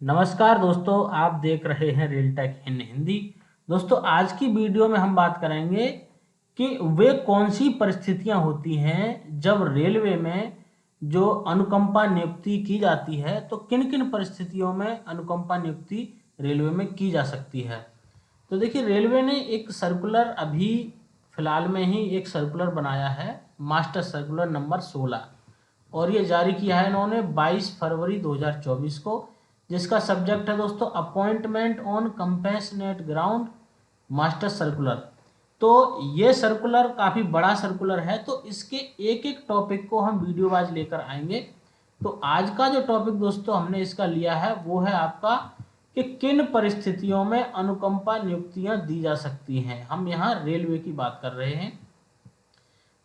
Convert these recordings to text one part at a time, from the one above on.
नमस्कार दोस्तों, आप देख रहे हैं रियल टेक इन हिंदी। दोस्तों, आज की वीडियो में हम बात करेंगे कि वे कौन सी परिस्थितियां होती हैं जब रेलवे में जो अनुकंपा नियुक्ति की जाती है, तो किन किन परिस्थितियों में अनुकंपा नियुक्ति रेलवे में की जा सकती है। तो देखिए, रेलवे ने एक सर्कुलर अभी फिलहाल में ही एक सर्कुलर बनाया है, मास्टर सर्कुलर नंबर 16, और ये जारी किया है इन्होंने 22 फरवरी 2024 को, जिसका सब्जेक्ट है दोस्तों appointment on compassionate ground master circular. तो ये सर्कुलर काफ़ी बड़ा सर्कुलर है, तो इसके एक एक टॉपिक को हम वीडियो वाइज लेकर आएंगे। तो आज का जो टॉपिक दोस्तों हमने इसका लिया है वो है आपका कि किन परिस्थितियों में अनुकंपा नियुक्तियां दी जा सकती हैं। हम यहाँ रेलवे की बात कर रहे हैं।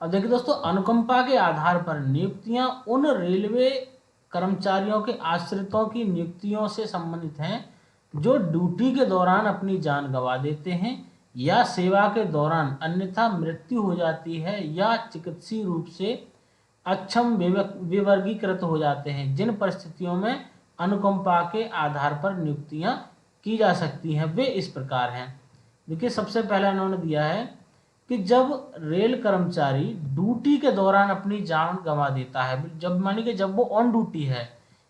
अब देखिए दोस्तों, अनुकंपा के आधार पर नियुक्तियां उन रेलवे कर्मचारियों के आश्रितों की नियुक्तियों से संबंधित हैं जो ड्यूटी के दौरान अपनी जान गंवा देते हैं या सेवा के दौरान अन्यथा मृत्यु हो जाती है या चिकित्सीय रूप से अक्षम विवर्गीकृत हो जाते हैं। जिन परिस्थितियों में अनुकंपा के आधार पर नियुक्तियां की जा सकती हैं वे इस प्रकार हैं। देखिए, सबसे पहला इन्होंने दिया है कि जब रेल कर्मचारी ड्यूटी के दौरान अपनी जान गंवा देता है, जब मानी कि जब वो ऑन ड्यूटी है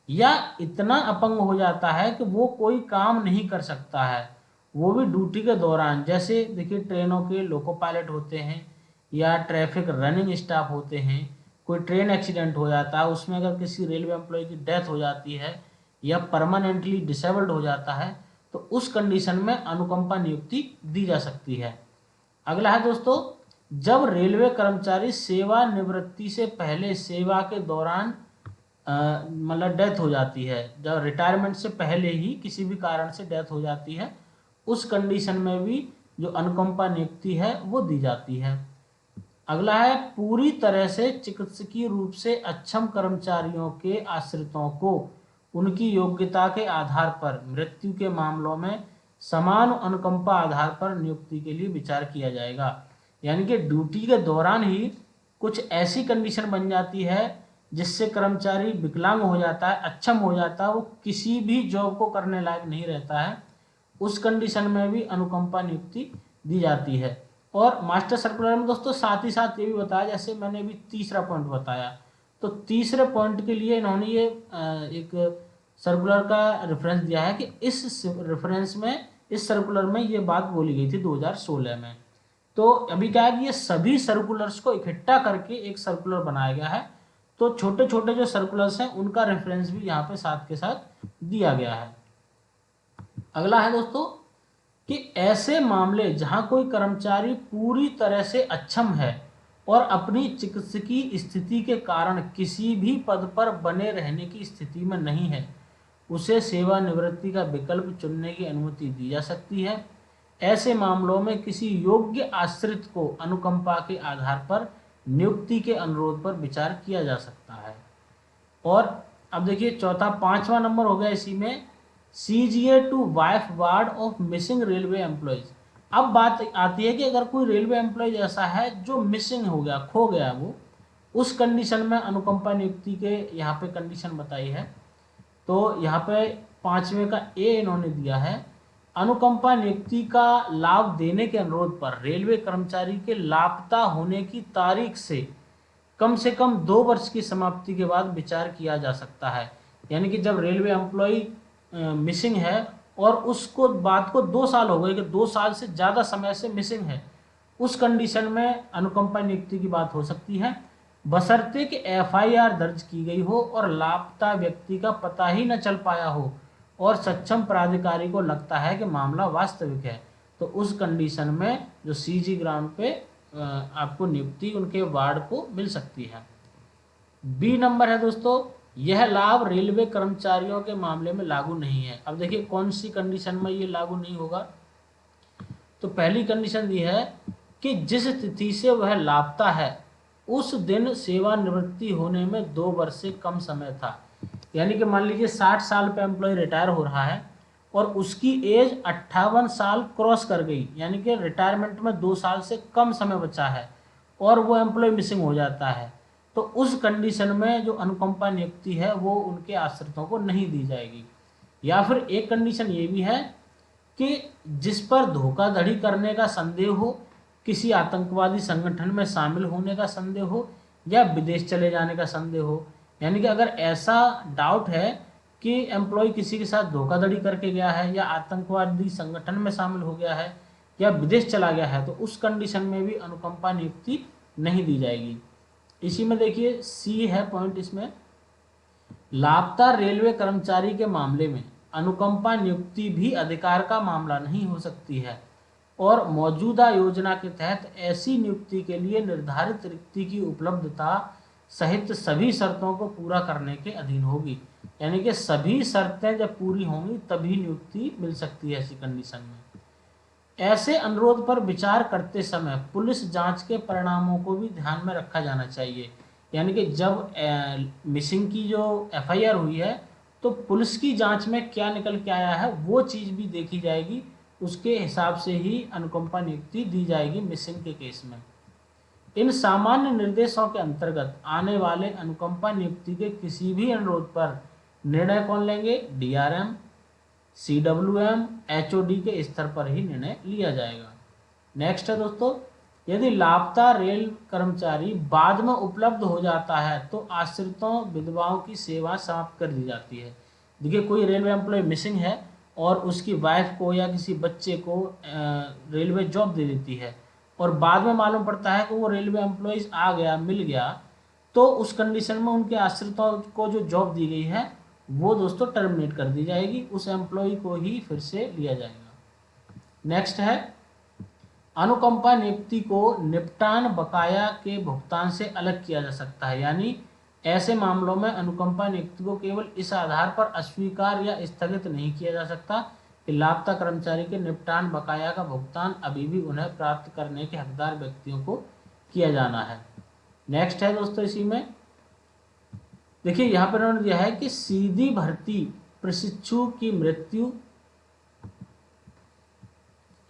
या इतना अपंग हो जाता है कि वो कोई काम नहीं कर सकता है, वो भी ड्यूटी के दौरान। जैसे देखिए, ट्रेनों के लोको पायलट होते हैं या ट्रैफिक रनिंग स्टाफ होते हैं, कोई ट्रेन एक्सीडेंट हो जाता है, उसमें अगर किसी रेलवे एम्प्लॉय की डेथ हो जाती है या परमानेंटली डिसेबल्ड हो जाता है, तो उस कंडीशन में अनुकंपा नियुक्ति दी जा सकती है। अगला है दोस्तों, जब रेलवे कर्मचारी सेवानिवृत्ति से पहले सेवा के दौरान मतलब डेथ हो जाती है, जब रिटायरमेंट से पहले ही किसी भी कारण से डेथ हो जाती है, उस कंडीशन में भी जो अनुकंपा नियुक्ति है वो दी जाती है। अगला है, पूरी तरह से चिकित्सकीय रूप से अक्षम कर्मचारियों के आश्रितों को उनकी योग्यता के आधार पर मृत्यु के मामलों में समान अनुकंपा आधार पर नियुक्ति के लिए विचार किया जाएगा। यानी कि ड्यूटी के दौरान ही कुछ ऐसी कंडीशन बन जाती है जिससे कर्मचारी विकलांग हो जाता है, अक्षम हो जाता है, वो किसी भी जॉब को करने लायक नहीं रहता है, उस कंडीशन में भी अनुकंपा नियुक्ति दी जाती है। और मास्टर सर्कुलर में दोस्तों साथ ही साथ ये भी बताया, जैसे मैंने अभी तीसरा पॉइंट बताया, तो तीसरे पॉइंट के लिए इन्होंने ये एक सर्कुलर का रेफरेंस दिया है कि इस रेफरेंस में, इस सर्कुलर में ये बात बोली गई थी 2016 में। तो अभी क्या है कि ये सभी सर्कुलर्स को इकट्ठा करके एक सर्कुलर बनाया गया है, तो छोटे छोटे जो सर्कुलर्स हैं उनका रेफरेंस भी यहाँ पे साथ के साथ दिया गया है। अगला है दोस्तों कि ऐसे मामले जहां कोई कर्मचारी पूरी तरह से अक्षम है और अपनी चिकित्सकीय स्थिति के कारण किसी भी पद पर बने रहने की स्थिति में नहीं है, उसे सेवानिवृत्ति का विकल्प चुनने की अनुमति दी जा सकती है। ऐसे मामलों में किसी योग्य आश्रित को अनुकंपा के आधार पर नियुक्ति के अनुरोध पर विचार किया जा सकता है। और अब देखिए, चौथा पांचवा नंबर हो गया इसी में, CGA to wife ward of missing railway employees. अब बात आती है कि अगर कोई रेलवे एम्प्लॉय ऐसा है जो मिसिंग हो गया, खो गया, वो उस कंडीशन में अनुकंपा नियुक्ति के यहाँ पे कंडीशन बताई है। तो यहाँ पे पांचवें का ए इन्होंने दिया है, अनुकंपा नियुक्ति का लाभ देने के अनुरोध पर रेलवे कर्मचारी के लापता होने की तारीख से कम 2 वर्ष की समाप्ति के बाद विचार किया जा सकता है। यानी कि जब रेलवे एम्प्लॉय मिसिंग है और उसको बात को 2 साल हो गए, कि 2 साल से ज़्यादा समय से मिसिंग है, उस कंडीशन में अनुकंपा नियुक्ति की बात हो सकती है, बशर्ते कि FIR दर्ज की गई हो और लापता व्यक्ति का पता ही न चल पाया हो और सक्षम प्राधिकारी को लगता है कि मामला वास्तविक है, तो उस कंडीशन में जो CG ग्राउंड पे आपको नियुक्ति उनके वार्ड को मिल सकती है। बी नंबर है दोस्तों, यह लाभ रेलवे कर्मचारियों के मामले में लागू नहीं है। अब देखिए कौन सी कंडीशन में ये लागू नहीं होगा। तो पहली कंडीशन दी है कि जिस तिथि से वह लापता है उस दिन सेवानिवृत्ति होने में 2 वर्ष से कम समय था। यानी कि मान लीजिए 60 साल पे एम्प्लॉय रिटायर हो रहा है और उसकी एज 58 साल क्रॉस कर गई, यानी कि रिटायरमेंट में 2 साल से कम समय बचा है और वो एम्प्लॉय मिसिंग हो जाता है, तो उस कंडीशन में जो अनुकंपा नियुक्ति है वो उनके आश्रितों को नहीं दी जाएगी। या फिर एक कंडीशन ये भी है कि जिस पर धोखाधड़ी करने का संदेह हो, किसी आतंकवादी संगठन में शामिल होने का संदेह हो या विदेश चले जाने का संदेह हो। यानी कि अगर ऐसा डाउट है कि एम्प्लॉय किसी के साथ धोखाधड़ी करके गया है या आतंकवादी संगठन में शामिल हो गया है या विदेश चला गया है, तो उस कंडीशन में भी अनुकंपा नियुक्ति नहीं दी जाएगी। इसी में देखिए सी है पॉइंट, इसमें लापता रेलवे कर्मचारी के मामले में अनुकंपा नियुक्ति भी अधिकार का मामला नहीं हो सकती है और मौजूदा योजना के तहत ऐसी नियुक्ति के लिए निर्धारित रिक्ति की उपलब्धता सहित सभी शर्तों को पूरा करने के अधीन होगी। यानी कि सभी शर्तें जब पूरी होंगी तभी नियुक्ति मिल सकती है ऐसी कंडीशन में। ऐसे अनुरोध पर विचार करते समय पुलिस जांच के परिणामों को भी ध्यान में रखा जाना चाहिए। यानी कि जब मिसिंग की जो एफआईआर हुई है तो पुलिस की जांच में क्या निकल के आया है वो चीज़ भी देखी जाएगी, उसके हिसाब से ही अनुकंपा नियुक्ति दी जाएगी मिसिंग के केस में। इन सामान्य निर्देशों के अंतर्गत आने वाले अनुकंपा नियुक्ति के किसी भी अनुरोध पर निर्णय कौन लेंगे? डीआरएम, सीडब्ल्यूएम, एचओडी के स्तर पर ही निर्णय लिया जाएगा। नेक्स्ट है दोस्तों, यदि लापता रेल कर्मचारी बाद में उपलब्ध हो जाता है तो आश्रितों विधवाओं की सेवा समाप्त कर दी जाती है। देखिए कोई रेलवे एम्प्लॉय मिसिंग है और उसकी वाइफ को या किसी बच्चे को रेलवे जॉब दे देती है और बाद में मालूम पड़ता है कि वो रेलवे एम्प्लॉयज़ आ गया, मिल गया, तो उस कंडीशन में उनके आश्रितों को जो जॉब दी गई है वो दोस्तों टर्मिनेट कर दी जाएगी, उस एम्प्लॉय को ही फिर से लिया जाएगा। नेक्स्ट है, अनुकंपा नियुक्ति को निपटान बकाया के भुगतान से अलग किया जा सकता है। यानी ऐसे मामलों में अनुकंपा नियुक्ति को केवल इस आधार पर अस्वीकार या स्थगित नहीं किया जा सकता कि लापता कर्मचारी के निपटान बकाया का भुगतान अभी भी उन्हें प्राप्त करने के हकदार व्यक्तियों को किया जाना है। नेक्स्ट है दोस्तों, इसी में देखिए यहाँ पर उन्होंने दिया है कि सीधी भर्ती प्रशिक्षु की मृत्यु,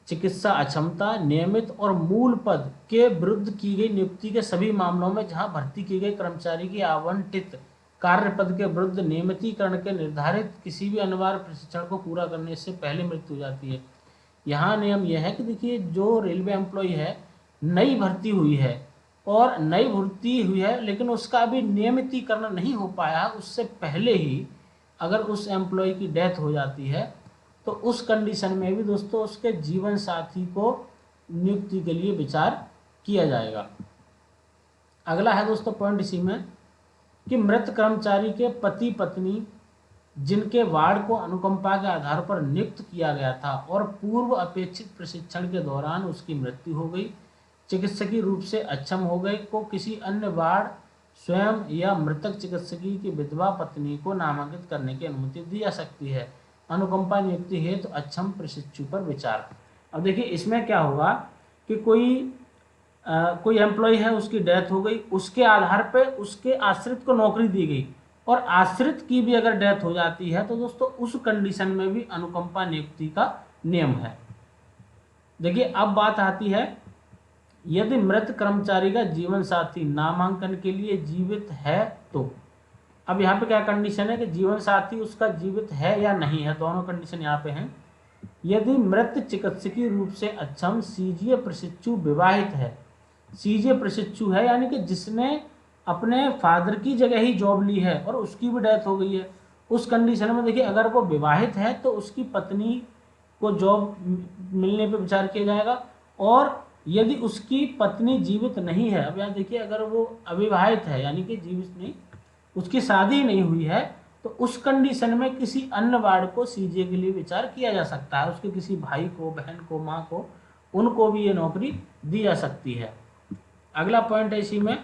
चिकित्सा अक्षमता, नियमित और मूल पद के विरुद्ध की गई नियुक्ति के सभी मामलों में जहां भर्ती की गई कर्मचारी की आवंटित कार्य पद के विरुद्ध नियमितीकरण के निर्धारित किसी भी अनिवार्य प्रशिक्षण को पूरा करने से पहले मृत्यु हो जाती है। यहाँ नियम यह है कि देखिए जो रेलवे एम्प्लॉय है, नई भर्ती हुई है और नई भर्ती हुई है लेकिन उसका अभी नियमितीकरण नहीं हो पाया, उससे पहले ही अगर उस एम्प्लॉय की डेथ हो जाती है तो उस कंडीशन में भी दोस्तों उसके जीवन साथी को नियुक्ति के लिए विचार किया जाएगा। अगला है दोस्तों पॉइंट इसी में कि मृत कर्मचारी के पति पत्नी जिनके वार्ड को अनुकंपा के आधार पर नियुक्त किया गया था और पूर्व अपेक्षित प्रशिक्षण के दौरान उसकी मृत्यु हो गई, चिकित्सकीय रूप से अक्षम हो गए, को किसी अन्य वार्ड स्वयं या मृतक चिकित्सकीय की विधवा पत्नी को नामांकित करने की अनुमति दी जा सकती है। अनुकंपा नियुक्ति हेतु तो अक्षम प्रशिक्षु पर विचार। अब देखिए इसमें क्या होगा कि कोई एम्प्लॉय है, उसकी डेथ हो गई, उसके आधार पे उसके आश्रित को नौकरी दी गई और आश्रित की भी अगर डेथ हो जाती है तो दोस्तों उस कंडीशन में भी अनुकंपा नियुक्ति का नियम है। देखिए अब बात आती है, यदि मृत कर्मचारी का जीवन साथी नामांकन के लिए जीवित है तो अब यहाँ पे क्या कंडीशन है कि जीवन साथी उसका जीवित है या नहीं है, दोनों कंडीशन यहाँ पे हैं। यदि मृत चिकित्सकीय रूप से अक्षम सीजीए प्रशिक्षु विवाहित है, सीजीए प्रशिक्षु है यानी कि जिसने अपने फादर की जगह ही जॉब ली है और उसकी भी डेथ हो गई है, उस कंडीशन में देखिए अगर वो विवाहित है तो उसकी पत्नी को जॉब मिलने पे विचार किया जाएगा। और यदि उसकी पत्नी जीवित नहीं है, अब यहाँ देखिए अगर वो अविवाहित है यानी कि जीवित नहीं, उसकी शादी नहीं हुई है, तो उस कंडीशन में किसी अन्य वार्ड को सीजीए के लिए विचार किया जा सकता है। उसके किसी भाई को, बहन को, माँ को, उनको भी ये नौकरी दी जा सकती है। अगला पॉइंट है इसी में,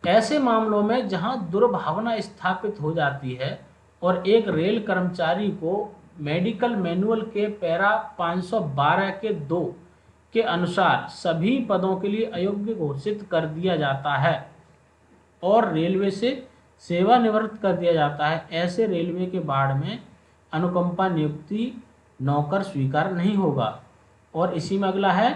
ऐसे मामलों में जहां दुर्भावना स्थापित हो जाती है और एक रेल कर्मचारी को मेडिकल मैनुअल के पैरा 512 के 2 के अनुसार सभी पदों के लिए अयोग्य घोषित कर दिया जाता है और रेलवे से सेवानिवृत्त कर दिया जाता है, ऐसे रेलवे के वार्ड में अनुकंपा नियुक्ति नौकर स्वीकार नहीं होगा। और इसी में अगला है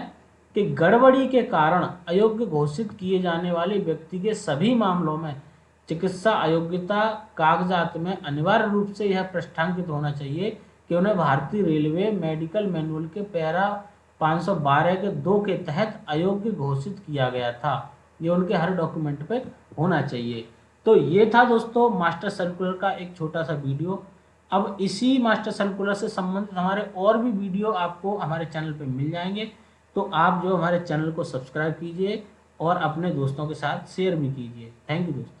कि गड़बड़ी के कारण अयोग्य घोषित किए जाने वाले व्यक्ति के सभी मामलों में चिकित्सा अयोग्यता कागजात में अनिवार्य रूप से यह पृष्ठांकित होना चाहिए कि उन्हें भारतीय रेलवे मेडिकल मैनुअल के पैरा 512 के 2 के तहत अयोग्य घोषित किया गया था। ये उनके हर डॉक्यूमेंट पे होना चाहिए। तो ये था दोस्तों मास्टर सर्कुलर का एक छोटा सा वीडियो। अब इसी मास्टर सर्कुलर से संबंधित हमारे और भी वीडियो आपको हमारे चैनल पे मिल जाएंगे, तो आप जो हमारे चैनल को सब्सक्राइब कीजिए और अपने दोस्तों के साथ शेयर भी कीजिए। थैंक यू दोस्तों।